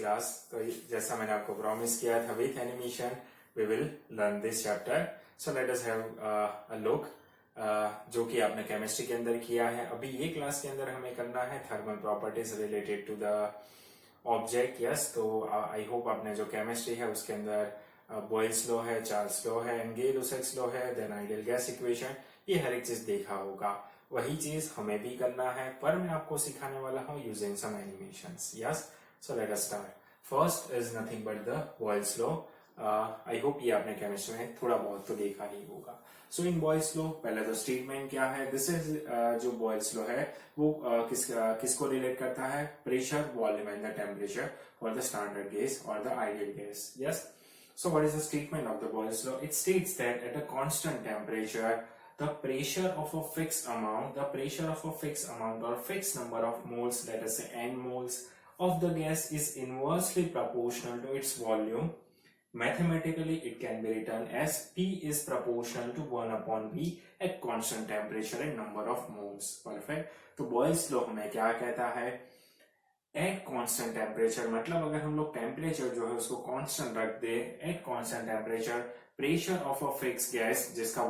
Class. तो जैसा मैंने आपको प्रॉमिस किया था, with animation we will learn this chapter. So let us have a look, जो कि आपने केमिस्ट्री के अंदर किया है। अभी ये क्लास के अंदर हमें करना है thermal properties related to the object. Yes, तो आई होप आपने जो केमिस्ट्री है उसके अंदर बॉयल्स लॉ है, चार्ल्स लॉ है, एंगेल-लुसाक्स लॉ है, देन आइडियल गैस इक्वेशन, ये हर एक चीज देखा होगा। वही चीज हमें भी करना है, पर मैं आपको सिखाने वाला हूँ using some animations. Yes, so let us start. First is nothing but the Boyle's law. I hope ये आपने केमिस्ट्री में थोड़ा बहुत तो देखा ही होगा। सो इन बॉयल्स लॉ पहले तो स्टेटमेंट क्या है, दिस इज जो बॉयल्स लॉ है वो किसको रिलेट करता है, pressure, volume and the temperature for the standard gas और the ideal gas. Yes, so what is the statement of the Boyle's law? It states that at a constant temperature, the pressure of a fixed amount or fixed number of moles, let us say n moles of the gas is inversely proportional to its volume. Mathematically, it can be written as P is proportional to 1 upon V at constant temperature and number of moles. Perfect. तो Boyle's law हमें क्या कहता है, eight constant temperature, मतलब अगर हम लोग temperature जो है उसको कांस्टेंट रख दे, at constant temperature pressure of a fix gas जिसका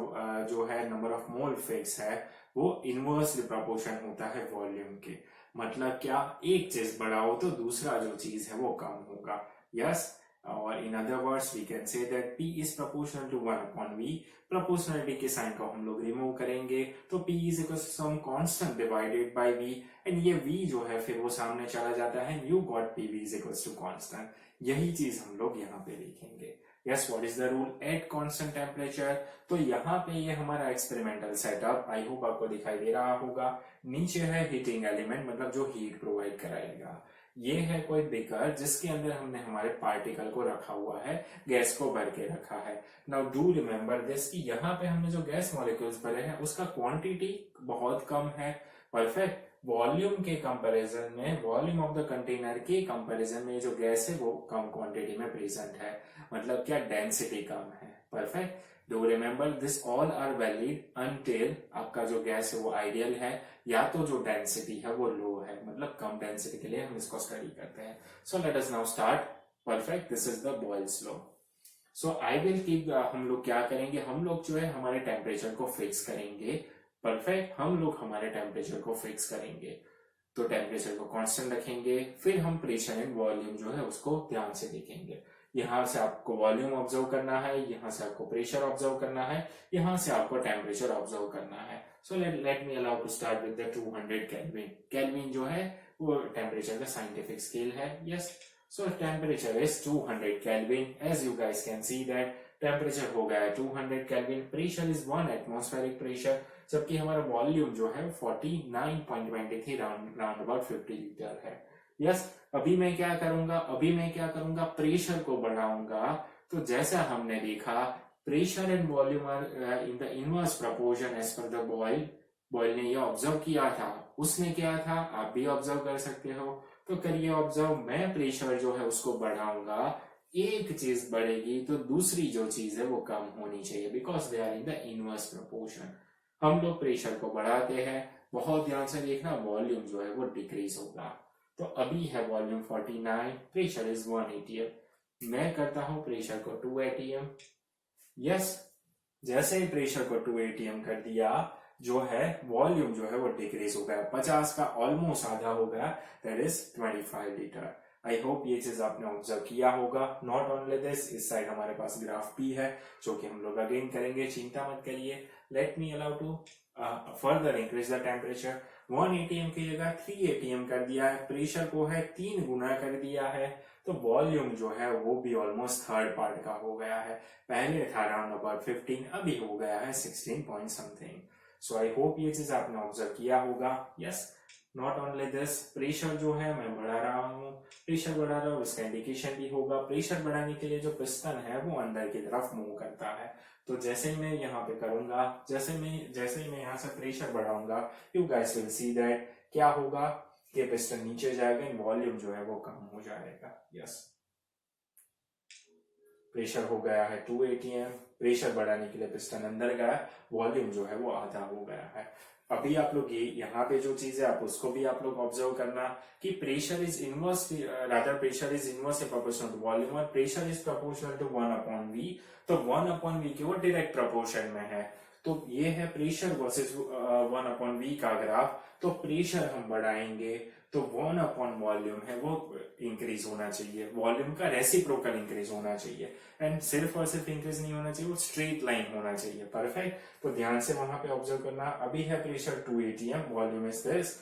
जो है नंबर ऑफ मोल फिक्स है वो इनवर्सली प्रोपोर्शन होता है वॉल्यूम के। मतलब क्या, एक चीज बड़ा हो तो दूसरा जो चीज है वो कम होगा। यस, और in other words we can say that P is proportional to 1 upon V। Proportionality के साइन को हम लोग रिमूव करेंगे तो P is equal to some constant divided by V, and ये V जो है फिर वो सामने चला जाता है, you got PV is equal to constant. यही चीज हम लोग यहाँ पे लिखेंगे। Yes, what is the rule at constant temperature. तो यहाँ पे ये हमारा एक्सपेरिमेंटल सेटअप, आई होप आपको दिखाई दे रहा होगा। नीचे है हीटिंग एलिमेंट, मतलब जो हीट प्रोवाइड कराएगा। ये है कोई बेकर जिसके अंदर हमने हमारे पार्टिकल को रखा हुआ है, गैस को भर के रखा है। नाउ डू रिमेम्बर दिस कि यहाँ पे हमने जो गैस मॉलिक्यूल्स भरे हैं उसका क्वांटिटी बहुत कम है। परफेक्ट। वॉल्यूम के कंपैरिजन में, वॉल्यूम ऑफ द कंटेनर के कंपैरिजन में जो गैस है वो कम क्वांटिटी में प्रेजेंट है, मतलब क्या, डेंसिटी कम है। Perfect. Do remember this all are valid until आपका जो गैस है वो आइडियल है, या तो जो डेंसिटी है वो लो है, मतलब कम डेंसिटी के लिए हम इसको स्टडी करते हैं। सो let us now start. Perfect, this is the Boyle's law. So I will keep, हम लोग क्या करेंगे, हम लोग जो है हमारे टेम्परेचर को फिक्स करेंगे। परफेक्ट, हम लोग हमारे टेम्परेचर को फिक्स करेंगे तो टेम्परेचर को कांस्टेंट रखेंगे, फिर हम प्रेशर एंड वॉल्यूम जो है उसको ध्यान से देखेंगे। यहां से आपको वॉल्यूम ऑब्जर्व करना है, यहां से आपको प्रेशर ऑब्जर्व करना है, यहां से आपको टेम्परेचर ऑब्जर्व करना है। So let me allow to start with the 200 kelvin. Kelvin जो है वो टेम्परेचर का साइंटिफिक स्केल है। Yes, so temperature is 200 kelvin. As you guys can see that temperature हो गया है 200 kelvin, pressure is 1 atmospheric pressure, जबकि हमारा वॉल्यूम जो है 49.23 राउंड अबाउट 50 लीटर है। यस, अभी मैं क्या करूंगा, प्रेशर को बढ़ाऊंगा। तो जैसा हमने देखा, pressure and volume are in the inverse proportion as per the Boyle. Boyle ने ये ऑब्जर्व किया था, उसने किया था, आप भी ऑब्जर्व कर सकते हो। तो करिए ऑब्जर्व, मैं प्रेशर जो है उसको बढ़ाऊंगा, एक चीज बढ़ेगी तो दूसरी जो चीज है वो कम होनी चाहिए, because they are in the inverse proportion. हम लोग प्रेशर को बढ़ाते हैं, बहुत ध्यान से देखना, वॉल्यूम जो है वो डिक्रीज होगा। तो अभी है वॉल्यूम 49, प्रेशर इज 1 atm। मैं करता हूं प्रेशर को 2 atm। यस, जैसे ही प्रेशर को 2 atm कर दिया, जो है वॉल्यूम जो है वो डिक्रीज हो गया, 50 का ऑलमोस्ट आधा हो गया, that is 25 litre. I hope ये चीज आपने ऑब्जर्व किया होगा। नॉट ओनली दिस, इस साइड हमारे पास ग्राफ भी है जो कि हम लोग अगेन करेंगे, चिंता मत करिए। Let me allow to further increase the temperature. 1 atm की जगह 3 atm कर दिया है, प्रेशर को है 3 गुना कर दिया है, तो वॉल्यूम जो है वो भी ऑलमोस्ट थर्ड पार्ट का हो गया है। पहले था अराउंड अबाउट 15, अभी हो गया है 16 पॉइंट समथिंग। सो आई होप ये चीज आपने ऑब्जर्व किया होगा। Yes, not only this, pressure जो है मैं बढ़ा रहा हूँ, इसका इंडिकेशन भी होगा। प्रेशर बढ़ाने के लिए जो पिस्टन है वो अंदर की तरफ मूव करता है। तो जैसे ही मैं यहाँ पे करूंगा, जैसे ही मैं यहाँ से प्रेशर बढ़ाऊंगा, you guys will see that क्या होगा कि पिस्टन नीचे जाएगा, वॉल्यूम जो है वो कम हो जाएगा। यस, प्रेशर हो गया है 2 atm, प्रेशर बढ़ाने के लिए पिस्टन अंदर गया, वॉल्यूम जो है वो आधा हो गया है। अभी आप लोग ये यहाँ पे जो चीज है आप उसको भी आप लोग ऑब्जर्व करना कि pressure is inversely rather pressure is inversely proportional to volume और pressure is proportional to 1/v। तो 1/v की वो डायरेक्ट प्रोपोर्शन में है। तो ये है प्रेशर वर्सेस 1/v का ग्राफ। तो प्रेशर हम बढ़ाएंगे तो 1/वॉल्यूम है वो इंक्रीज होना चाहिए, वॉल्यूम का रेसिप्रोकल इंक्रीज होना चाहिए, एंड सिर्फ और सिर्फ इंक्रीज नहीं होना चाहिए, वो स्ट्रेट लाइन होना चाहिए। परफेक्ट। तो ध्यान से वहां पे ऑब्जर्व करना। अभी है pressure 2 atm, volume is this.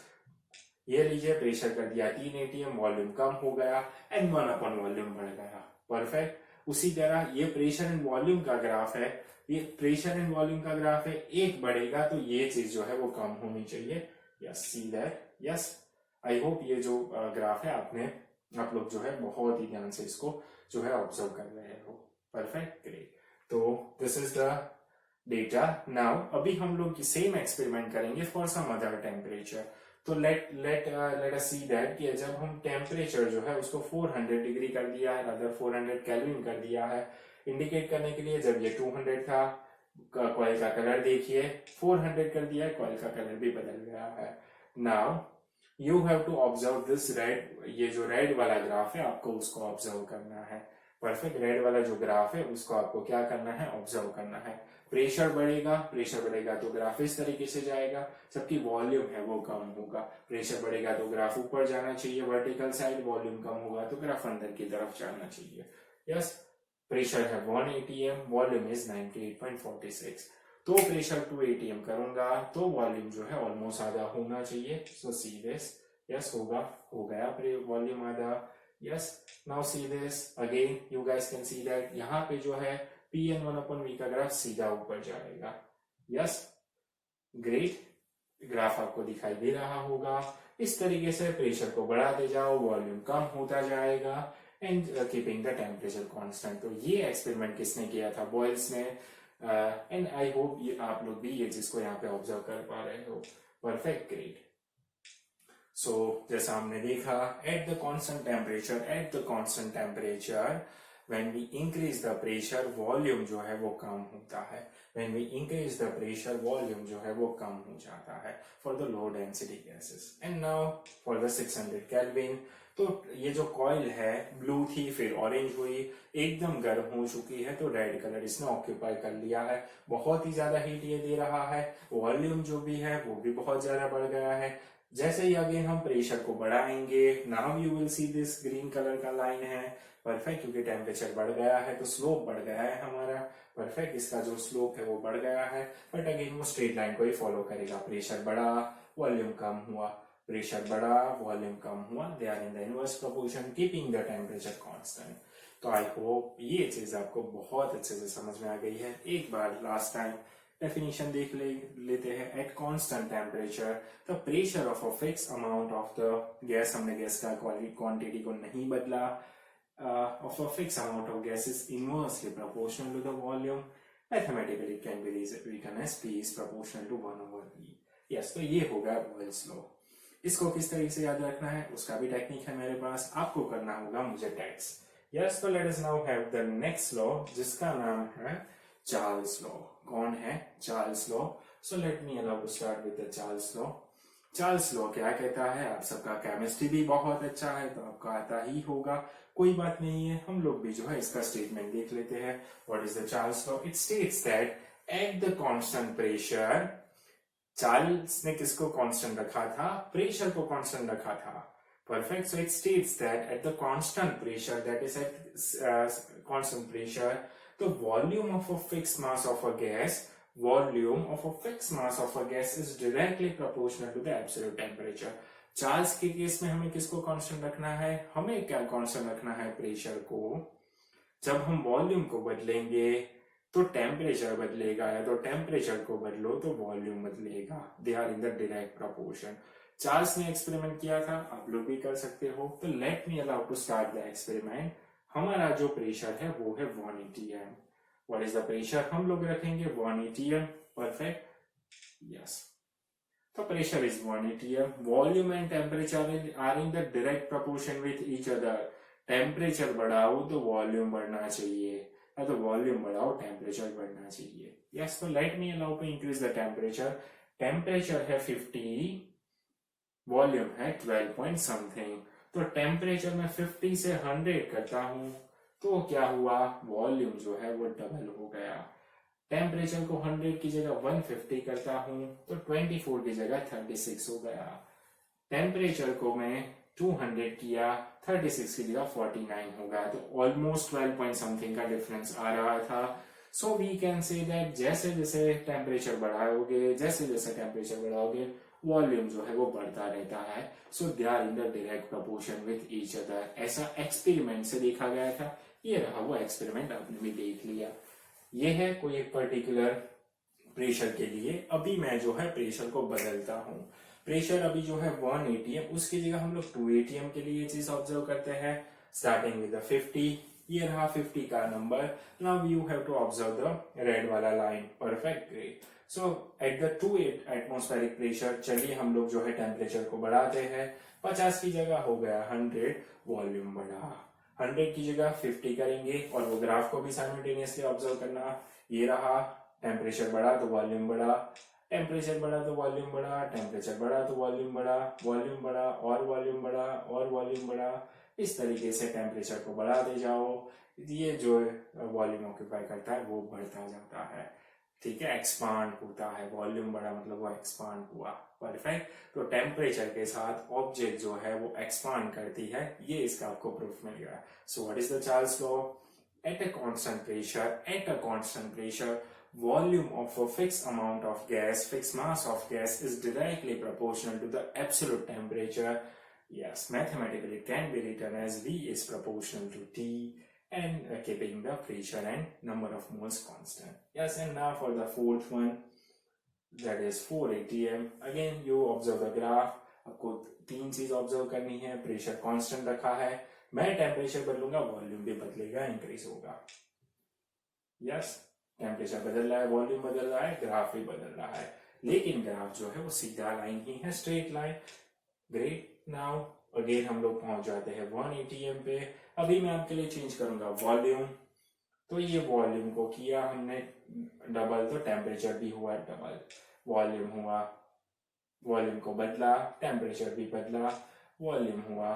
ये लीजिए प्रेशर कर दिया 3 atm, वॉल्यूम कम हो गया एंड 1/वॉल्यूम बढ़ गया। परफेक्ट। उसी तरह ये प्रेशर एंड वॉल्यूम का ग्राफ है, ये प्रेशर एंड वॉल्यूम का ग्राफ है, एक बढ़ेगा तो ये चीज जो है वो कम होनी चाहिए। Yes, see that. Yes, I hope ये जो ग्राफ है आप लोग जो है बहुत ही ध्यान से इसको जो है ऑब्जर्व कर रहे हो। Perfect, great. तो this is the data. Now अभी हम लोग सेम एक्सपेरिमेंट करेंगे फॉर सम अदर टेम्परेचर। तो लेट अस सी दैट कि जब हम टेम्परेचर जो है उसको 400 डिग्री कर दिया है, अदर 400 केल्विन कर दिया है, इंडिकेट करने के लिए जब ये 200 था, कॉइल का कलर देखिए 400 कर दिया है, कॉइल का कलर भी बदल गया है। Now you have to observe this red, ये जो रेड वाला ग्राफ है आपको उसको ऑब्जर्व करना है। परफेक्ट। रेड वाला जो ग्राफ है उसको आपको क्या करना है, ऑब्जर्व करना है। प्रेशर बढ़ेगा तो ग्राफ इस तरीके से जाएगा, जबकि वॉल्यूम है वो कम होगा। प्रेशर बढ़ेगा तो ग्राफ ऊपर जाना चाहिए वर्टिकल साइड, वॉल्यूम कम होगा तो ग्राफ अंदर की तरफ जाना चाहिए। यस, प्रेशर है 1 atm, वॉल्यूम इज 98.46। तो प्रेशर 2 atm करूंगा तो वॉल्यूम जो है ऑलमोस्ट आधा होना चाहिए। सो सी दिस। यस, हो गया वॉल्यूम आधा। Yes, now see this again, you guys can see that यहाँ पे जो है Pn 1/v का ग्राफ सीधा ऊपर जाएगा। Yes, great. ग्राफ आपको दिखाई दे रहा होगा। इस तरीके से प्रेशर को बढ़ाते जाओ, वॉल्यूम कम होता जाएगा and keeping the temperature constant. तो ये एक्सपेरिमेंट किसने किया था, बॉयल्स ने। एंड आई होप ये आप लोग भी ये चीज को यहाँ पे ऑब्जर्व कर पा रहे हो। Perfect, great. सो जैसा हमने देखा, at the constant temperature when we increase the pressure, volume जो है वो कम होता है। when we increase the pressure, volume जो है वो कम हो जाता है for the low density gases। and now for the 600 Kelvin, तो ये जो कॉइल है ब्लू थी, फिर ऑरेंज हुई, एकदम गर्म हो चुकी है, तो रेड कलर इसने ऑक्यूपाई कर लिया है। बहुत ही ज्यादा हीट ये दे रहा है, वॉल्यूम जो भी है वो भी बहुत ज्यादा बढ़ गया है। जैसे ही अगेन हम प्रेशर को बढ़ाएंगे, now you will see this green colour का लाइन है। परफेक्ट, क्योंकि टेम्परेचर बढ़ गया है तो स्लोप बढ़ गया है हमारा। परफेक्ट, इसका जो स्लोप है वो बढ़ गया है, बट अगेन वो स्ट्रेट लाइन को ही फॉलो करेगा। प्रेशर बढ़ा, वॉल्यूम कम हुआ, प्रेशर बढ़ा, वॉल्यूम कम हुआ, they are in the inverse proportion keeping the temperature constant. तो आई होप ये चीज आपको बहुत अच्छे से समझ में आ गई है। एक बार लास्ट टाइम डेफिनेशन देख लेते हैं। Eight constant temperature the pressure of a fix amount of the gas, हमने गैस का क्वांटिटी को नहीं बदला, of a fixed amount of gas is inversely proportional to the volume. Mathematically it can be written as P is proportional to 1/V। Yes, तो ये होगा Boyle's law। इसको किस तरीके से याद रखना है उसका भी टेक्निक है मेरे पास, आपको करना होगा मुझे टेक्स्ट। यस, तो let us now have the next law जिसका नाम है चार्ल्स लॉ। कौन है? Charles law. So let me allow to start with the Charles law. Charles law क्या कहता है? आप सबका केमिस्ट्री भी बहुत अच्छा है तो आपका आता ही होगा, कोई बात नहीं है, हम लोग भी जो है इसका स्टेटमेंट देख लेते हैं। What is the Charles law? It states that at the constant pressure, Charles ने किसको कांस्टेंट रखा था? प्रेशर को कांस्टेंट रखा था। Perfect. So it states that at the constant pressure, that is at constant pressure, the volume of a fixed mass of a gas, volume of a fixed mass of a gas is directly proportional to the absolute temperature। Charles के case में हमें किसको constant रखना है? हमें क्या constant रखना है? प्रेशर को। जब हम वॉल्यूम को बदलेंगे तो टेम्परेचर बदलेगा, या तो टेम्परेचर को बदलो तो वॉल्यूम बदलेगा। They are in the direct proportion. Charles ने एक्सपेरिमेंट किया था, आप लोग भी कर सकते हो। तो let me allow to start the experiment. हमारा जो प्रेशर है वो है 1 atm। What is the pressure? हम लोग रखेंगे 1 atm। परफेक्ट। यस, तो pressure is 1 atm। Volume and temperature are in the direct proportion with each other. Temperature बढ़ाओ तो वॉल्यूम बढ़ना चाहिए, है तो वॉल्यूम बढ़ाओ, टेम्परेचर बढ़ना चाहिए। यस, तो let me allow to increase the temperature. Temperature है 50, वॉल्यूम है 12 पॉइंट समथिंग। तो टेम्परेचर में 50 से 100 करता हूं तो क्या हुआ, वॉल्यूम जो है वो डबल हो गया। टेम्परेचर को 100 की जगह 150 करता हूं तो 24 की जगह 36 हो गया। टेम्परेचर को मैं 200 किया, 36 की जगह 49 हो गया। तो ऑलमोस्ट 12 पॉइंट समथिंग का डिफरेंस आ रहा था। So we can say that जैसे जैसे टेम्परेचर बढ़ाओगे, जैसे जैसे टेम्परेचर बढ़ाओगे, वॉल्यूम जो है वो बढ़ता रहता है। So they are in the direct proportion with each other. ऐसा एक्सपेरिमेंट से देखा गया था। ये रहा वो एक्सपेरिमेंट, आपने भी देख लिया। ये है कोई एक पर्टिकुलर प्रेशर के लिए। अभी मैं जो है प्रेशर को बदलता हूं। प्रेशर अभी जो है 1 atm, उसकी जगह हम लोग 2 atm के लिए ये चीज ऑब्जर्व करते हैं। स्टार्टिंग विद 50, ये रहा 50 का नंबर। Now you have to observe the red वाला line. Perfect, great. So at the 2 atmospheric pressure, चलिए हम लोग जो है टेम्परेचर को बढ़ाते हैं। 50 की जगह हो गया 100, वॉल्यूम बढ़ा। 100 की जगह 50 करेंगे और वो ग्राफ को भी साइमल्टेनियसली ऑब्जर्व करना। ये रहा, टेम्परेचर बढ़ा तो वॉल्यूम बढ़ा, टेम्परेचर बढ़ा तो वॉल्यूम बढ़ा, टेम्परेचर बढ़ा तो वॉल्यूम बढ़ा, वॉल्यूम बढ़ा और वॉल्यूम बढ़ा और वॉल्यूम बढ़ा। इस तरीके से टेम्परेचर को बढ़ाते जाओ, ये जो वॉल्यूम ऑक्यूपाई करता है वो बढ़ता जाता है। ठीक है, एक्सपांड होता है। वॉल्यूम बढ़ा मतलब वो एक्सपांड हुआ। परफेक्ट। तो टेम्परेचर के साथ ऑब्जेक्ट जो है वो एक्सपांड करती है, ये इसका आपको प्रूफ मिल गया। So what is the Charles law? At a constant pressure, volume of a fixed amount of gas, fixed mass of gas is directly proportional to the absolute temperature. Yes, mathematically it can be written as V is proportional to T, and keeping the pressure and number of moles constant. Yes, and now for the fourth one, that is 4 atm. Again you observe the graph. आपको तीन चीज observe करनी है। Pressure constant रखा है, मैं temperature बदलूंगा, volume भी बदलेगा, इंक्रीज होगा। यस, टेम्परेचर बदल रहा है, वॉल्यूम बदल रहा है, ग्राफ भी बदल रहा है, लेकिन ग्राफ जो है वो सीधा लाइन ही है, straight line. Great. Now again हम लोग पहुंच जाते हैं 1 atm पे। अभी मैं आपके लिए चेंज करूंगा वॉल्यूम। तो ये वॉल्यूम को किया हमने डबल, तो टेम्परेचर भी हुआ डबल। वॉल्यूम हुआ, वॉल्यूम को बदला, टेम्परेचर भी बदला, वॉल्यूम हुआ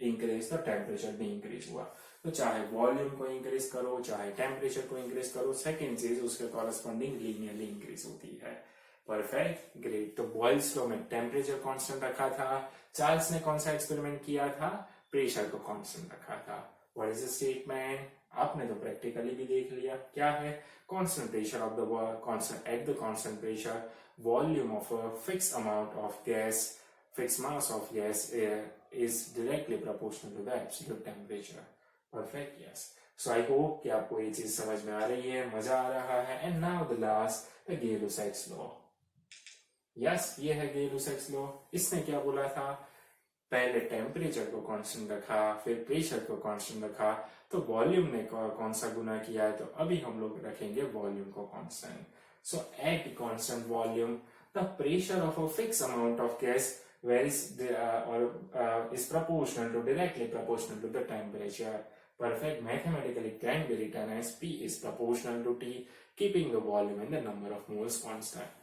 इंक्रीज, तो टेम्परेचर भी इंक्रीज हुआ। तो चाहे वॉल्यूम को इंक्रीज करो, चाहे टेम्परेचर को इंक्रीज करो, सेकंड चीज उसके कॉरेस्पॉन्डिंग लीनियरली इंक्रीज होती है। Perfect, great. तो बॉयल्स लॉ में टेम्परेचर कांस्टेंट रखा था। चार्ल्स ने कौन सा एक्सपेरिमेंट किया था? प्रेशर को कांस्टेंट रखा था। What is the statement? आपने तो प्रैक्टिकली भी देख लिया। क्या है? Constant pressure of the constant at the constant pressure, volume of a fixed amount of gas, fixed mass of gas is directly proportional to the absolute temperature. Perfect, yes. So I hope कि आपको ये चीज समझ में आ रही है, मजा आ रहा है। And now the last, the Gay-Lussac's law. Yes, ये है Gay-Lussac's law. इसने क्या बोला था? पहले टेम्परेचर को कांस्टेंट रखा, फिर प्रेशर को कांस्टेंट रखा, तो वॉल्यूम ने कौन सा गुना किया है? तो अभी हम लोग रखेंगे वॉल्यूम को constant. So at constant volume, the pressure of a fixed amount of gas varies is directly proportional to the temperature. Perfect. Mathematically it can be written as P is proportional to T, keeping the volume and the number of moles constant.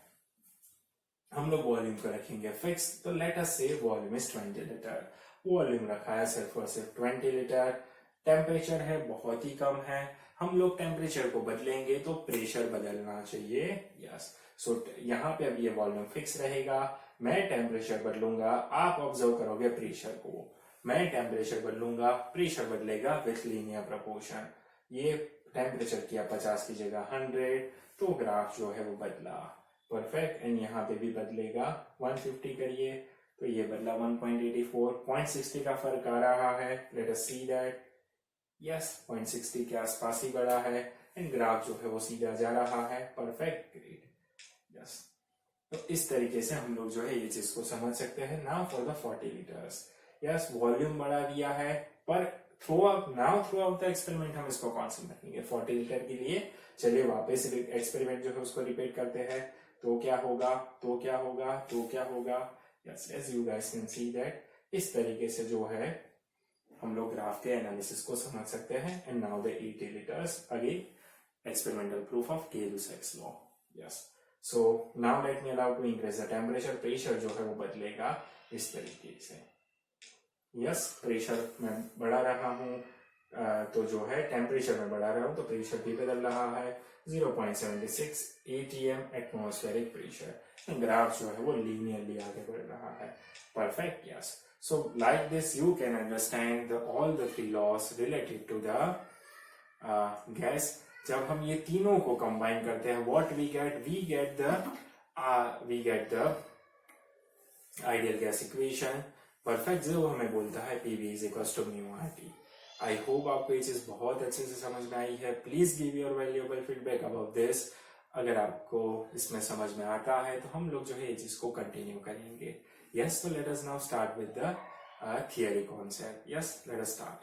हम लोग volume को रखेंगे fix, तो let अस से volume is 20 litre. Volume रखा है सिर्फ और सिर्फ 20 लीटर। टेम्परेचर है बहुत ही कम है, हम लोग टेम्परेचर को बदलेंगे तो प्रेशर बदलना चाहिए। यस, सो यहाँ पे अब ये वॉल्यूम फिक्स रहेगा, मैं टेम्परेचर बदलूंगा, आप ऑब्जर्व करोगे प्रेशर को। मैं टेम्परेचर बदलूंगा, प्रेशर बदलेगा विथ लीनियर प्रोपोर्शन। ये टेम्परेचर किया 50 की जगह 100, तो ग्राफ जो है वो बदला। परफेक्ट। एंड यहाँ पे भी बदलेगा, 150 करिए तो ये बदला 1.84, 0.60 का फर्क आ रहा है। Late us see that. Yes, 0.60 के आसपास ही बढ़ा है, एंड ग्राफ जो है वो सीधा जा रहा है। Perfect, great. यस, तो इस तरीके से हम लोग जो है ये चीज को समझ सकते हैं। Now for the 40 litres. Yes, volume बढ़ा दिया है, पर थ्रू आउट द एक्सपेरिमेंट हम इसको कांस्टेंट रखेंगे 40 लीटर के लिए। चलिए वापस एक्सपेरिमेंट जो है उसको रिपीट करते हैं। तो क्या होगा, तो क्या होगा, तो क्या होगा? Yes, as you guys can see that इस तरीके से जो है हम लोग ग्राफ के एनालिसिस को समझ सकते हैं. एंड नाउ द यूटिलिटर्स again experimental proof of Gay-Lussac's law. Yes, so now let me allow to increase the temperature. Pressure जो है वो बदलेगा इस तरीके से. यस, प्रेशर में बढ़ा रहा हूं तो जो है टेम्परेचर में बढ़ा रहा हूं तो प्रेशर भी बदल रहा है. 0.76 atm एटमॉस्फेरिक प्रेशर. ग्राफ जो है वो लीनियरली आगे बढ़ रहा है. Perfect. Yes, so like this you can understand all the three laws related to the gas. जब हम ये तीनों को कंबाइन करते हैं, what we get the ideal gas equation. Perfect, जो हमें बोलता है PV is equals to mu RT. I hope आपको ये चीज बहुत अच्छे से समझ में आई है. Please give your valuable feedback about this. अगर आपको इसमें समझ में आता है तो हम लोग जो है ये चीज को कंटिन्यू करेंगे. Yes, so let us now start with the theory concept. Yes, let us start.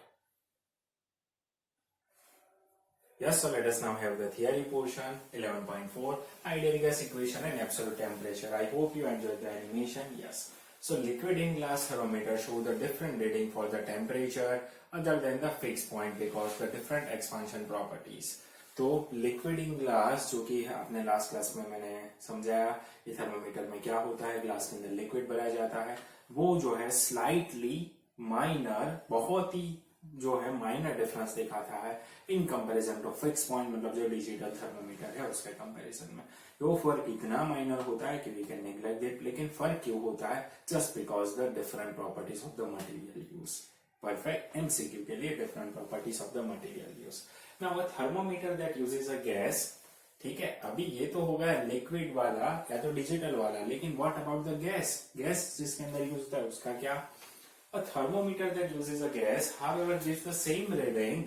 Yes, so let us now have the theory portion. 11.4 ideal gas equation and absolute temperature. I hope you enjoyed the animation. Yes, so liquid in glass thermometer show the different reading for the temperature other than the fixed point because the different expansion properties. तो liquid in glass, जो कि अपने last class में मैंने समझाया ये thermometer में क्या होता है, ग्लास के अंदर लिक्विड भरा जाता है, वो जो है स्लाइटली माइनर, बहुत ही जो है माइनर डिफरेंस दिखाता है in comparison to fix point, मतलब जो डिजिटल थर्मोमीटर है उसके कंपैरिजन में. वो फर्क इतना माइनर होता है कि वी कैन नेग्लेक्ट इट. लेकिन फर्क क्यों होता है? Just because the different properties of the material use. Perfect. MCQ के लिए different properties of the material use. Now a thermometer that uses a gas, ठीक है, अभी ये तो होगा लिक्विड वाला या तो डिजिटल वाला, लेकिन what about the gas? Gas जिसके अंदर यूज होता है उसका क्या? A thermometer that uses a gas however gives the same reading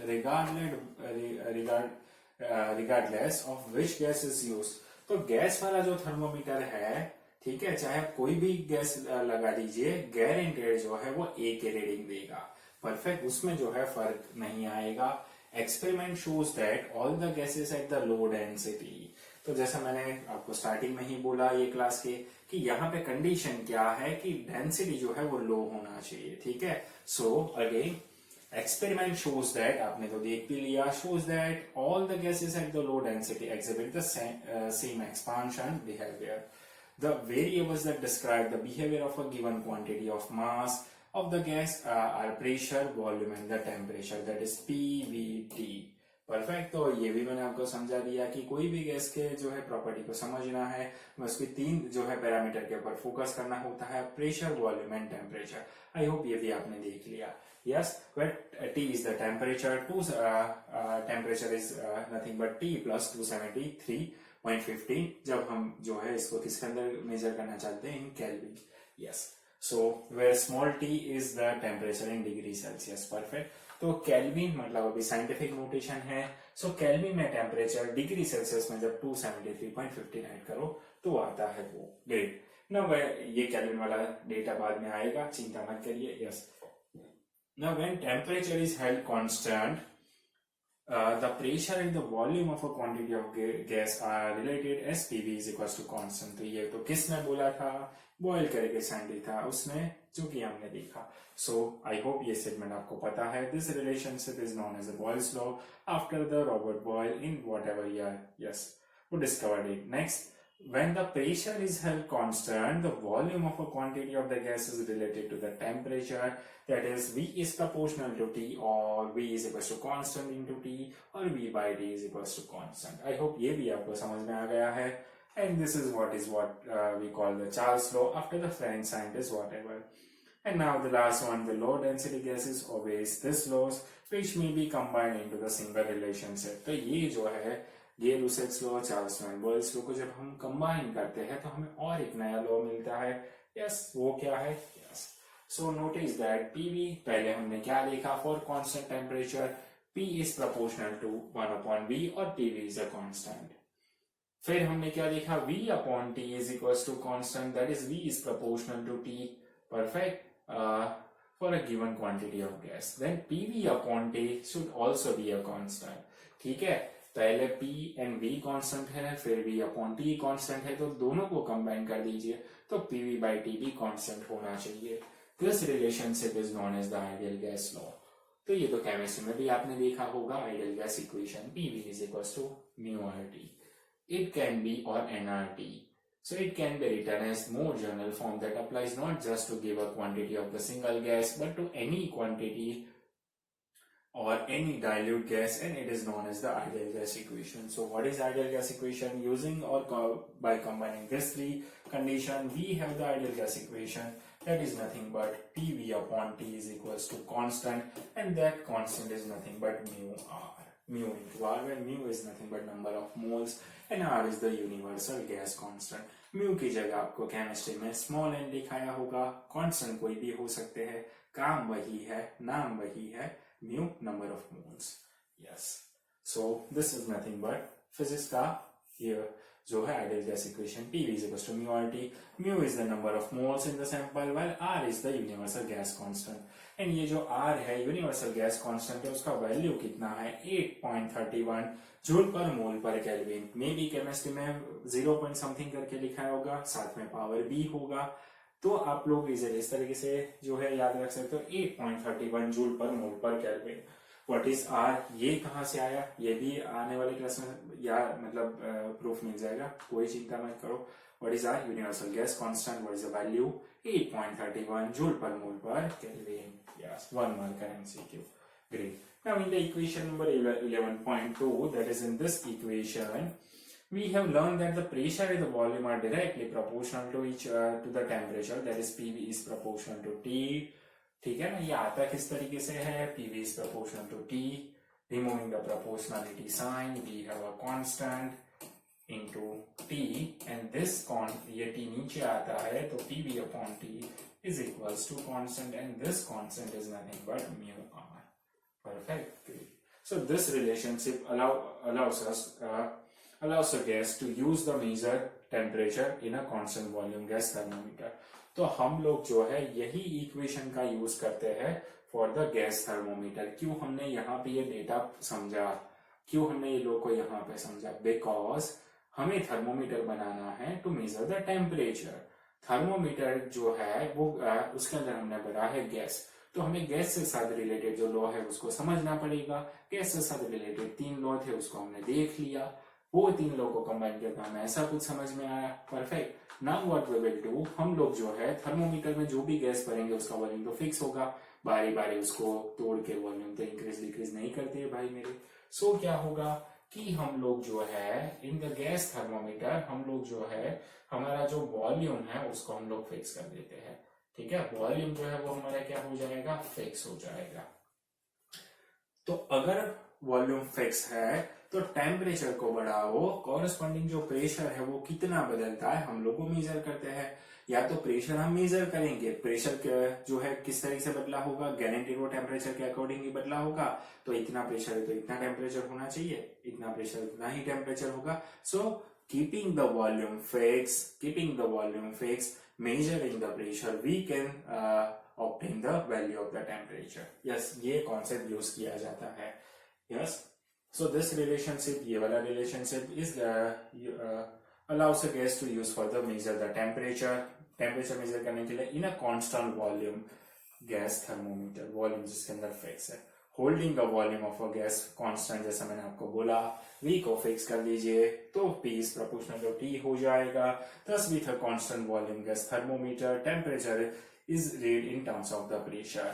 regardless of which gas is used. तो गैस वाला जो थर्मोमीटर है, ठीक है, चाहे आप कोई भी गैस लगा दीजिए, गारंटेड जो है वो ए के रीडिंग देगा. परफेक्ट. उसमें जो है फर्क नहीं आएगा. Experiment shows that all the gases at the low density. तो जैसा मैंने आपको स्टार्टिंग में ही बोला ये क्लास के कि यहाँ पे कंडीशन क्या है कि डेंसिटी जो है वो लो होना चाहिए. ठीक है. So again experiment shows that, आपने तो देख भी लिया, shows that all the gases at the low density exhibit the same expansion behaviour. The variables that describe the behavior of a given quantity of mass of the gas are pressure, volume and the temperature, that is PVT. Perfect. तो ये भी मैंने आपको समझा दिया कि कोई भी गैस के जो है प्रॉपर्टी को समझना है, उसके तीन जो है पैरामीटर के ऊपर फोकस करना होता है, pressure, volume and temperature. I hope ये भी आपने देख लिया. Yes, wait T is the temperature. Temperature is nothing but T plus 273.15. जब हम जो है इसको किसके अंदर मेजर करना चाहते हैं? In kelvin. Yes, so where small t is the temperature in degree Celsius. Perfect. तो केल्विन मतलब अभी साइंटिफिक नोटेशन है. सो केल्विन में टेम्परेचर डिग्री सेल्सियस में जब 273.15 ऐड करो तो आता है वो. ग्रेट. ना ये केल्विन वाला डेटा बाद में आएगा, चिंता मत करिए. Yes, now when temperature is held constant, the pressure and the volume of a quantity of gas are related as PV is equals to constant. तो ये तो किसने बोला था? बॉयल करके साइंटिस्ट था उसने, जो कि हमने देखा. सो आई होप ये स्टेटमेंट आपको पता है. This relationship is known as the Boyle's law after the Robert Boyle in whatever year, yes, who discovered it. Next, when the pressure is held constant, the volume of a quantity of the gas is related to the temperature. That is, V is proportional to T, or V is equals to constant into T, or V by T is equals to constant. I hope ये भी आपको समझ में आ गया है. And this is what we call the Charles law after the French scientist, whatever. And now the last one, the low density gases obeys this laws, which may be combined into the single relationship. तो ये जो है Gay-Lussac's law, Charles van Boyle's law को जब हम combine करते हैं तो हमें और एक नया लॉ मिलता है. यस, वो क्या है? Yes, so notice that PV, पहले हमने क्या देखा? For constant temperature P is proportional to 1/V और PV इज अ कांस्टेंट. फिर हमने क्या देखा? V/T is equals to constant, that is V is proportional to T. Perfect. For a given quantity of gas, then PV/T should also be a constant. ठीक है, पहले P and V constant है, फिर V/T constant है, तो दोनों को combine कर दीजिए तो PV/T भी कांस्टेंट होना चाहिए. This relationship is known as the ideal gas law. तो ये तो केमिस्ट्री में भी आपने देखा होगा, ideal gas equation PV is equals to mu RT. It can be or nRT. So it can be written as more general form that applies not just to give a quantity of the single gas but to any quantity or any dilute gas, and it is known as the ideal gas equation. So what is ideal gas equation? Using or by combining these three conditions, we have the ideal gas equation, that is nothing but PV upon T is equals to constant, and that constant is nothing but mu R. Mu into R, where mu is nothing but number of moles and R is the universal gas constant. Mu की जगह आपको chemistry में small n लिखाया होगा, constant कोई भी हो सकते हैं, काम वही है, नाम वही है, mu number of moles. Yes, so this is nothing but physics का ये जो है ideal gas equation PV is equals to mu RT. Mu is the number of moles in the sample while R is the universal gas constant. And ये जो R है universal gas constant है, उसका value कितना है 8.31 joule पर मोल पर kelvin. May be chemistry में 0 पॉइंट समथिंग करके लिखा होगा, साथ में पावर B होगा, तो आप लोग इसे इस तरीके से जो है याद रख सकते हो 8.31 जूल पर मोल पर केल्विन. व्हाट इज R, ये कहां से आया, ये भी आने वाले क्लास में या मतलब प्रूफ मिल जाएगा, कोई चिंता मत करो. What is R, universal gas constant. What is the value 8.31 joule पर मोल पर kelvin. Yes, 1 mark MCQ. Great. Now in the equation number 11.2, that is in this equation, we have learned that the pressure and the volume are directly proportional to to the temperature, that is PV is proportional to T. ठीक है ना, ये आता किस तरीके से है, PV is proportional to T. Removing the proportionality sign, we have a constant into T, and this ये T नीचे आता है, तो PV upon T is equals to constant, and this constant is nothing but mu R. Perfect. Great. So this relationship allows a gas to use the measure temperature in a constant volume gas thermometer. तो हम लोग जो है यही equation का use करते हैं for the gas thermometer. क्यों हमने यहाँ पे ये डेटा समझा, क्यों हमने ये लोग को यहाँ पे समझा, बिकॉज हमें थर्मोमीटर बनाना है to measure the temperature. Thermometer जो है वो उसके अंदर हमने भरा है गैस, तो हमें गैस से साथ रिलेटेड जो लॉ है उसको समझना पड़ेगा. गैस से साथ रिलेटेड 3 लॉ थे, उसको हमने देख लिया, वो 3 लॉ को कंबाइन करके हमें ऐसा कुछ समझ में आया. Perfect. Now what we will do, हम लोग जो है थर्मोमीटर में जो भी गैस भरेंगे उसका वॉल्यूम तो फिक्स होगा, बारी बारी उसको तोड़ के वॉल्यूम तो इंक्रीज डिक्रीज नहीं करते हैं भाई मेरे. सो क्या होगा कि हम लोग जो है इन द गैस थर्मोमीटर हम लोग जो है हमारा जो वॉल्यूम है उसको हम लोग फिक्स कर देते हैं. ठीक है, वॉल्यूम जो है वो हमारा क्या हो जाएगा, फिक्स हो जाएगा. तो अगर वॉल्यूम फिक्स है तो टेम्परेचर को बढ़ाओ, कॉरेस्पॉन्डिंग जो प्रेशर है वो कितना बदलता है हम लोग को मेजर करते हैं. या तो प्रेशर हम मेजर करेंगे, प्रेशर जो है किस तरीके से बदला होगा, गारंटी वो टेम्परेचर के अकॉर्डिंग ही बदला होगा. तो इतना प्रेशर है तो इतना टेम्परेचर होना चाहिए, इतना प्रेशर उतना ही टेम्परेचर होगा. So keeping the volume fix, measuring the pressure, we can obtain the value of the temperature. Yes, ये concept यूज किया जाता है. Yes, so this relationship, ये वाला relationship is allows a gas to use for the measure the temperature measure करने के लिए in a constant volume gas thermometer, volume जिसके अंदर फिक्स है. Holding the volume of a gas constant, जैसा मैंने आपको बोला, V को फिक्स कर लीजिए तो P is proportional to T हो जाएगा. thus with a constant volume gas thermometer temperature is read in terms of the pressure.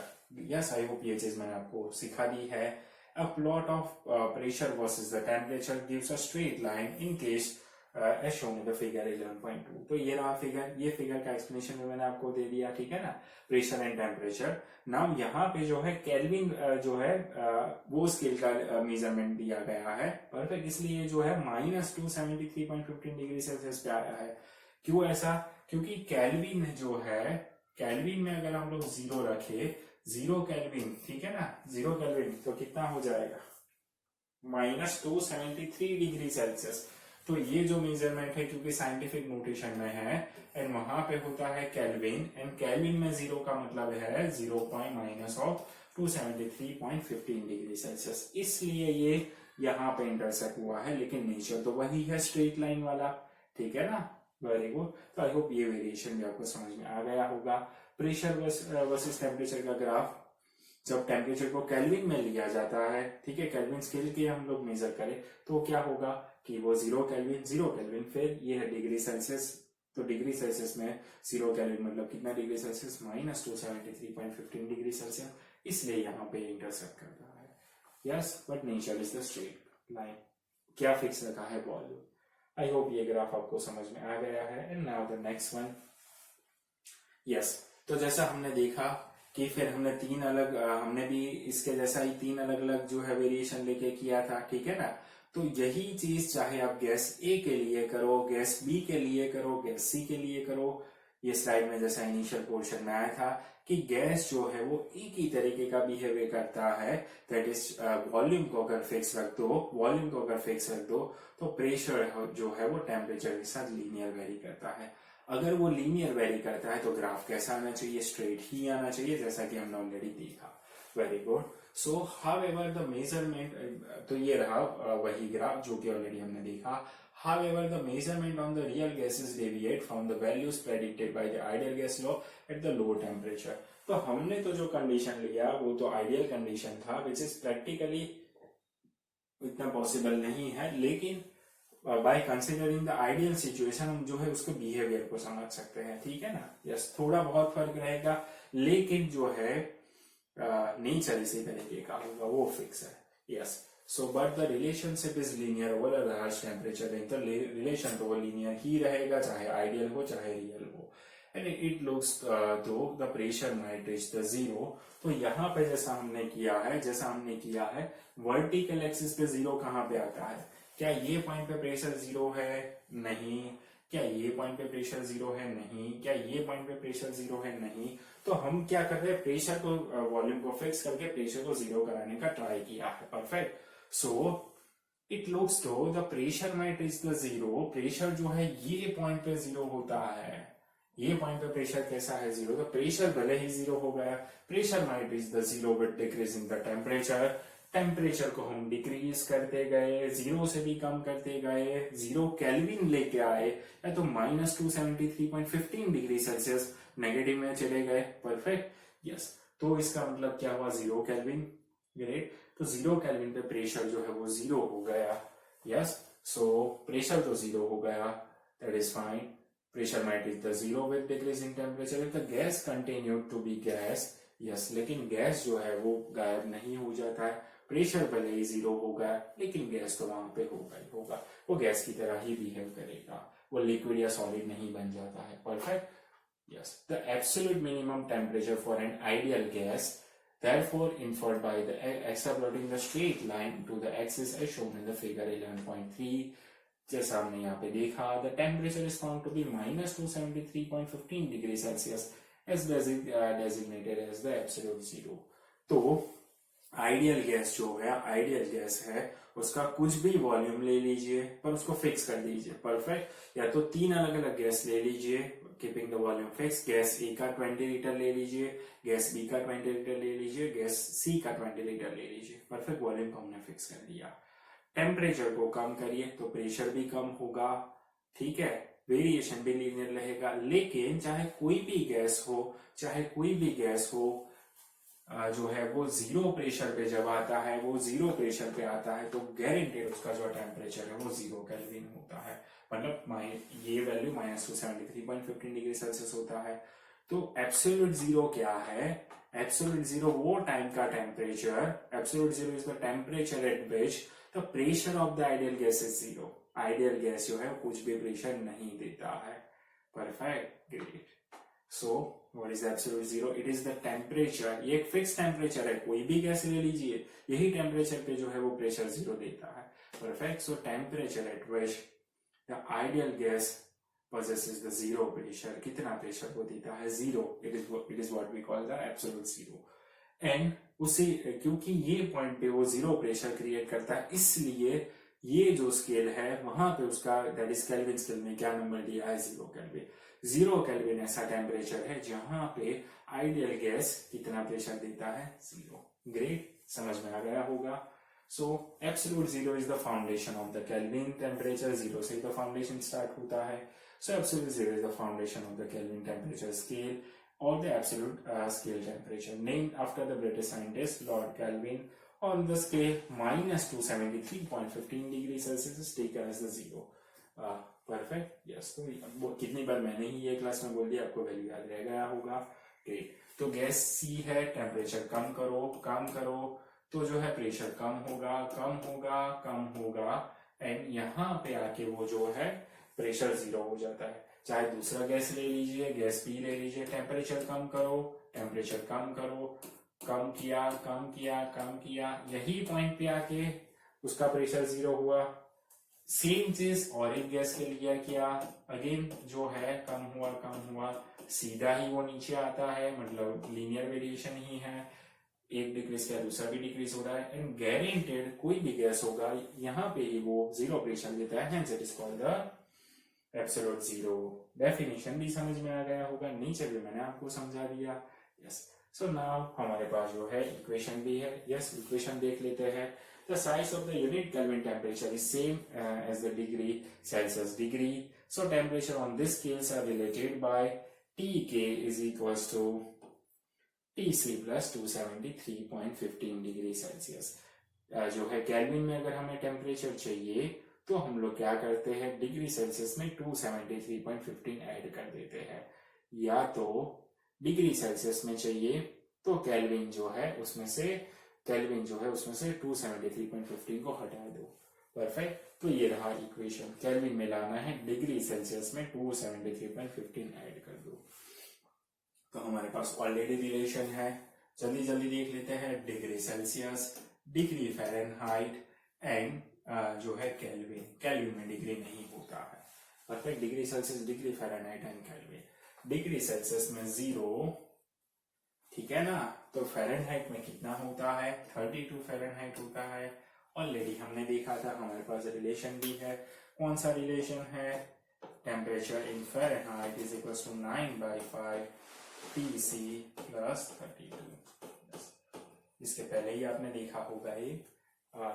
yes, I hope ये चीज मैंने आपको सिखा दी है. a plot of pressure versus the temperature gives a straight line in case as shown in the figure 11.2. तो ये रहा figure, ये फिगर का एक्सप्लेनेशन मैंने आपको दे दिया. ठीक है ना, प्रेशर एंड टेम्परेचर. नाउ यहाँ पे जो है केल्विन जो है वो स्केल का मेजरमेंट दिया गया है. परफेक्ट. इसलिए जो है -273.15 डिग्री सेल्सियस पे आया है. क्यों ऐसा, क्योंकि केल्विन जो है, केल्विन में अगर हम लोग 0 रखे, 0 केल्विन, ठीक है ना, 0 केल्विन तो कितना हो जाएगा, -273 डिग्री सेल्सियस. तो ये जो मेजरमेंट है क्योंकि साइंटिफिक नोटेशन में है एंड वहां पे होता है केल्विन, एंड केल्विन में 0 का मतलब है 0.-273.15 डिग्री सेल्सियस. इसलिए ये यहाँ पे इंटरसेक्ट हुआ है, लेकिन नेचर तो वही है, स्ट्रेट लाइन वाला. ठीक है ना, वेरी गुड. तो आई होप ये वेरिएशन भी आपको समझ में आ गया होगा. प्रेशर वर्सेस टेम्परेचर का ग्राफ. जब टेम्परेचर को केल्विन में लिया जाता है, ठीक है, केल्विन स्केल के हम लोग मेजर करें तो क्या होगा कि वो 0 केल्विन, फिर ये है डिग्री सेल्सियस, तो डिग्री सेल्सियस में 0 केल्विन मतलब कितना डिग्री सेल्सियस, -273.15 डिग्री सेल्सियस, इसलिए यहाँ पे इंटरसेप्ट कर रहा है। Yes, but nature is the straight line. क्या फिक्स रखा है, वॉल्यूम। आई होप ये ग्राफ आपको समझ में आ गया है। And now the next one. Yes, तो जैसा हमने देखा कि फिर हमने हमने भी इसके जैसा ही 3 अलग अलग जो है वेरिएशन लेके किया था, ठीक है ना। तो यही चीज चाहे आप गैस ए के लिए करो, गैस बी के लिए करो, गैस सी के लिए करो, ये स्लाइड में जैसा इनिशियल पोर्शन में आया था कि गैस जो है वो एक ही तरीके का बिहेवियर करता है। दैट इज वॉल्यूम को अगर फिक्स रख दो तो प्रेशर जो है वो टेम्परेचर के साथ लीनियर वेरी करता है। अगर वो लीनियर वेरी करता है तो ग्राफ कैसा आना चाहिए, स्ट्रेट ही आना चाहिए, जैसा कि हमने ऑलरेडी देखा। Very good. So however the measurement, तो ये रहा वही ग्राफ जो कि ऑलरेडी हमने देखा। However, the measurement on the real gases deviate from the values predicted by the ideal gas law at the low temperature. तो हमने तो जो कंडीशन लिया वो तो आइडियल कंडीशन था, which is practically इतना पॉसिबल नहीं है, लेकिन by considering the ideal situation हम जो है उसके बिहेवियर को समझ सकते हैं, ठीक है ना। यस, थोड़ा बहुत फर्क रहेगा, लेकिन जो है नेचर इसी तरीके का होगा, वो फिक्स है। Yes, so but the relationship is linear over a large temperature range, तो रिलेशन तो वो लीनियर ही रहेगा, चाहे आइडियल हो चाहे रियल हो। And it looks though the pressure might reach the zero, तो यहाँ पे जैसा हमने किया है वर्टिकल एक्सिस पे जीरो कहाँ पे आता है, क्या ये पॉइंट पे प्रेशर जीरो है, नहीं, क्या ये पॉइंट पे प्रेशर जीरो है, नहीं, क्या ये पॉइंट पे प्रेशर जीरो है, नहीं। तो हम क्या कर रहे हैं, प्रेशर को वॉल्यूम को फिक्स करके प्रेशर को जीरो कराने का ट्राई किया है। Perfect. So it looks though the pressure might reach the zero, pressure जो है ये पॉइंट पे जीरो होता है, ये पॉइंट पे प्रेशर कैसा है, जीरो। तो प्रेशर भले ही जीरो हो गया, pressure might reach the zero with decreasing the temperature, temperature को हम डिक्रीज करते गए, जीरो से भी कम करते गए, 0 केल्विन लेके आए, या तो -273.15 डिग्री सेल्सियस नेगेटिव में चले गए। परफेक्ट। यस, तो इसका मतलब क्या हुआ, 0 केल्विन। ग्रेट। तो 0 केल्विन पे प्रेशर जो है वो जीरो हो गया। यस, सो प्रेशर तो जीरो हो गया, that is fine. Pressure might is the zero with decreasing temperature. If the gas continued to be gas, yes, लेकिन गैस जो है वो गायब नहीं हो जाता है, प्रेशर भले ही जीरो होगा लेकिन गैस तो वहां पे होगा ही होगा, वो गैस की तरह ही बिहेव करेगा, वो लिक्विड या सॉलिड नहीं बन जाता है। Perfect. Yes, the absolute minimum temperature for an ideal gas, therefore inferred by the extrapolating the straight line to the axis as shown in the figure 11.3, जैसा हमने यहाँ पे देखा, the temperature is found to be -273.15 degree Celsius as designated as the absolute zero। तो ideal gas जो है, ideal gas है, उसका कुछ भी वॉल्यूम ले लीजिए पर उसको फिक्स कर दीजिए। परफेक्ट। या तो 3 अलग अलग गैस ले लीजिए, keeping the volume fix. Gas A का 20 लीटर ले लीजिए, गैस बी का 20 लीटर ले लीजिए, गैस सी का 20 लीटर ले लीजिए। परफेक्ट। वॉल्यूम को हमने फिक्स कर दिया। टेम्परेचर को कम करिए तो प्रेशर भी कम होगा, ठीक है, वेरिएशन भी लीनियर रहेगा। लेकिन चाहे कोई भी गैस हो, जो है वो जीरो प्रेशर पे जब आता है, वो जीरो प्रेशर पे आता है तो गारंटेड उसका जो टेम्परेचर है वो 0 केल्विन होता है, मतलब ये वैल्यू -273.15 डिग्री सेल्सियस होता है। तो एब्सोल्यूट जीरो क्या है, एब्सोल्यूट जीरो वो टाइम का temperature, absolute zero is the temperature at which the pressure of the ideal gas is zero. Ideal gas जो है कुछ भी प्रेशर नहीं देता है। Perfect. Great. So what is absolute zero? It is the temperature, ये एक फिक्स टेम्परेचर है, कोई भी गैस ले लीजिए, यही टेम्परेचर पे जो है वो प्रेशर जीरो देता है। Perfect. So temperature at which the ideal gas possesses the zero pressure, कितना प्रेशर को देता है, zero. It is what we call the absolute zero. And उसी क्योंकि ये पॉइंट पे वो जीरो प्रेशर क्रिएट करता है, इसलिए ये जो स्केल है वहां पे उसका दैट इज केल्विन स्केल में क्या नंबर दिया है, 0 केल्विन। 0 केल्विन ऐसा टेम्परेचर है जहां पे आइडियल गैस कितना प्रेशर देता है, जीरो। ग्रेट। समझ में आ गया होगा। सो absolute zero is the foundation of the kelvin temperature, zero से द फाउंडेशन स्टार्ट होता है। So absolute zero is the foundation of the Kelvin temperature scale, or the absolute scale temperature, named after the British scientist Lord Kelvin. On the scale -273.15 degree Celsius is taken as the zero. Perfect, yes. तो वो कितनी बार मैंने ही ये class में बोल दिया, आपको value याद रह गया होगा। ग्रेट। तो गैस सी है, टेम्परेचर कम करो तो जो है प्रेशर कम होगा एंड यहाँ पे आके वो जो है प्रेशर जीरो हो जाता है। चाहे दूसरा गैस ले लीजिए, गैस पी ले लीजिए, टेम्परेचर कम करो, कम किया, यही पॉइंट पे आके उसका प्रेशर जीरो हुआ। सेम चीज और एक गैस के लिए किया, अगेन जो है कम हुआ, सीधा ही वो नीचे आता है, मतलब लीनियर वेरिएशन ही है, एक डिक्रीज किया दूसरा भी डिक्रीज हो रहा है एंड गारंटेड कोई भी गैस होगा यहाँ पे ही वो जीरो प्रेशर देता है, hence it is called the absolute zero. Definition भी समझ में आ गया होगा, नीचे भी मैंने आपको समझा दिया। यस, सो नाउ हमारे पास जो है इक्वेशन भी है। यस, इक्वेशन देख लेते हैं। The size of the unit Kelvin temperature is same as the degree Celsius degree. So temperature on this scales are related by Tk is equals to Tc plus 273.15 degree Celsius. जो है kelvin में अगर हमें temperature चाहिए तो हम लोग क्या करते हैं, डिग्री सेल्सियस में 273.15 ऐड कर देते हैं, या तो डिग्री सेल्सियस में चाहिए तो केल्विन जो है उसमें से 273.15 को हटा दो। परफेक्ट। तो ये रहा इक्वेशन, केल्विन में लाना है, डिग्री सेल्सियस में 273.15 ऐड कर दो। तो हमारे पास ऑलरेडी रिलेशन है, जल्दी देख लेते हैं। Degree Celsius, degree Fahrenheit and जो है केल्विन में डिग्री नहीं होता है। Perfect. Degree Celsius, degree Fahrenheit and kelvin. Degree Celsius में 0, ठीक है ना, तो फ़ारेनहाइट में कितना होता है, 32 फ़ारेनहाइट होता है। ऑलरेडी हमने देखा था, हमारे पास रिलेशन भी है। कौन सा रिलेशन है, temperature in Fahrenheit is equal to 9/5 Tc plus 32। इसके पहले ही आपने देखा होगा ये।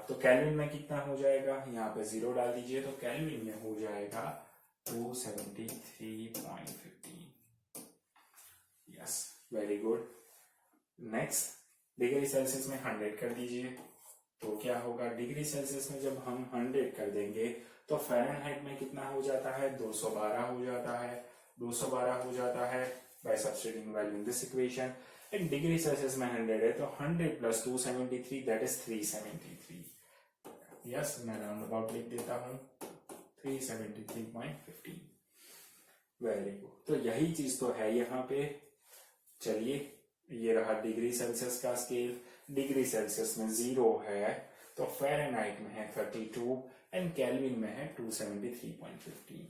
तो केल्विन में कितना हो जाएगा, यहाँ पे 0 डाल दीजिए, तो केल्विन में हो जाएगा 273.15। Yes, very good. Next, degree Celsius में 100 कर दीजिए, तो क्या होगा, डिग्री सेल्सियस में जब हम 100 कर देंगे तो फ़ारेनहाइट में कितना हो जाता है, 212 हो जाता है। 212 हो जाता है by substituting value in this equation. And degree Celsius में 100 है, तो 100 plus 273 that is 373. Yes, मैं राउंड अबाउट लिख देता हूँ, 373.15। Very good. तो यही चीज तो है यहाँ पे। चलिए, ये रहा डिग्री सेल्सियस का स्केल। डिग्री सेल्सियस में 0 है, तो फ़ारेनहाइट में है 32 एंड केल्विन में है 273.15।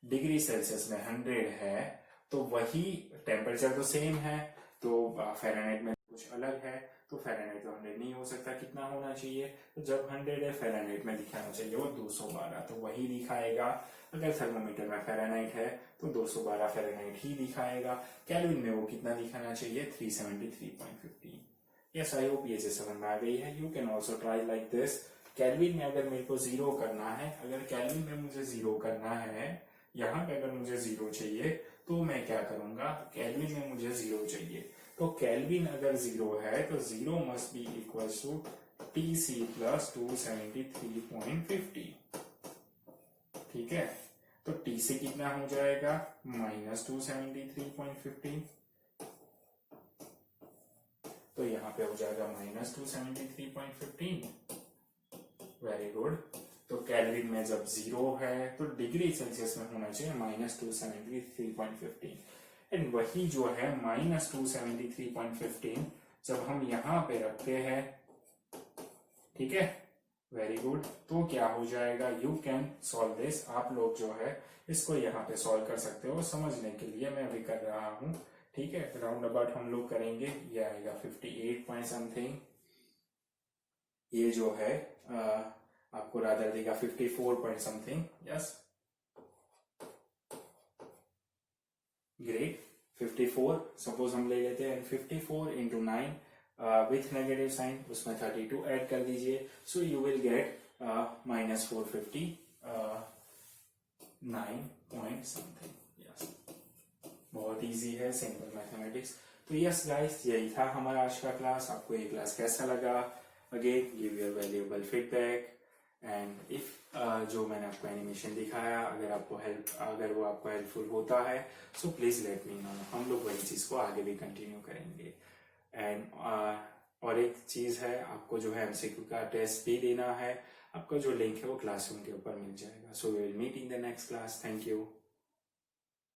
डिग्री सेल्सियस में 100 है, तो वही टेम्परेचर तो सेम है, तो फ़ारेनहाइट में कुछ अलग है, तो फ़ारेनहाइट तो 100 नहीं हो सकता। कितना होना चाहिए, तो जब 100 है फ़ारेनहाइट में दिखाना चाहिए वो 212, तो वही दिखाएगा। अगर थर्मोमीटर में फ़ारेनहाइट है तो 212 फ़ारेनहाइट ही दिखाएगा। केल्विन में वो कितना दिखाना चाहिए, 373.15। यस, आई होप ये समझ में आ गई है। You can also try like this. Kelvin में अगर मेरे को 0 करना है, अगर केल्विन में मुझे 0 करना है, यहाँ पे अगर मुझे 0 चाहिए तो मैं क्या करूंगा, केल्विन में मुझे 0 चाहिए, तो केल्विन अगर 0 है तो 0 must be equal to Tc plus 273.50। ठीक है, तो Tc कितना हो जाएगा, -273.50, तो यहाँ पे हो जाएगा -273.15। Very good. तो केल्विन में जब 0 है तो डिग्री सेल्सियस में होना चाहिए -273.15 एंड वही जो है -273.15 जब हम यहाँ पे रखते हैं, ठीक है, वेरी गुड, तो क्या हो जाएगा, यू कैन सॉल्व दिस। आप लोग जो है इसको यहाँ पे सॉल्व कर सकते हो, समझने के लिए मैं अभी कर रहा हूँ। ठीक है, राउंड अबाउट हम लोग करेंगे, ये आएगा 58 पॉइंट समथिंग, ये जो है आपको रादर देगा 54 point something. Yes, great. 54 suppose हम ले लेते हैं, 54 इंटू 9 विथ नेगेटिव साइन, उसमें 32 ऐड कर दीजिए, so you will get -459 point something. Yes, बहुत इजी है, सिंपल मैथमेटिक्स। तो यस गाइस, यही था हमारा आज का क्लास। आपको ये क्लास कैसा लगा? Again give your valuable feedback and if जो मैंने आपको एनिमेशन दिखाया अगर वो आपको हेल्पफुल होता है so please let me know. हम लोग वही चीज को आगे भी कंटिन्यू करेंगे। एंड और एक चीज है, आपको जो है एमसीक्यू का टेस्ट भी देना है। आपका जो लिंक है वो क्लासरूम के ऊपर मिल जाएगा। So we will meet in the next class. Thank you.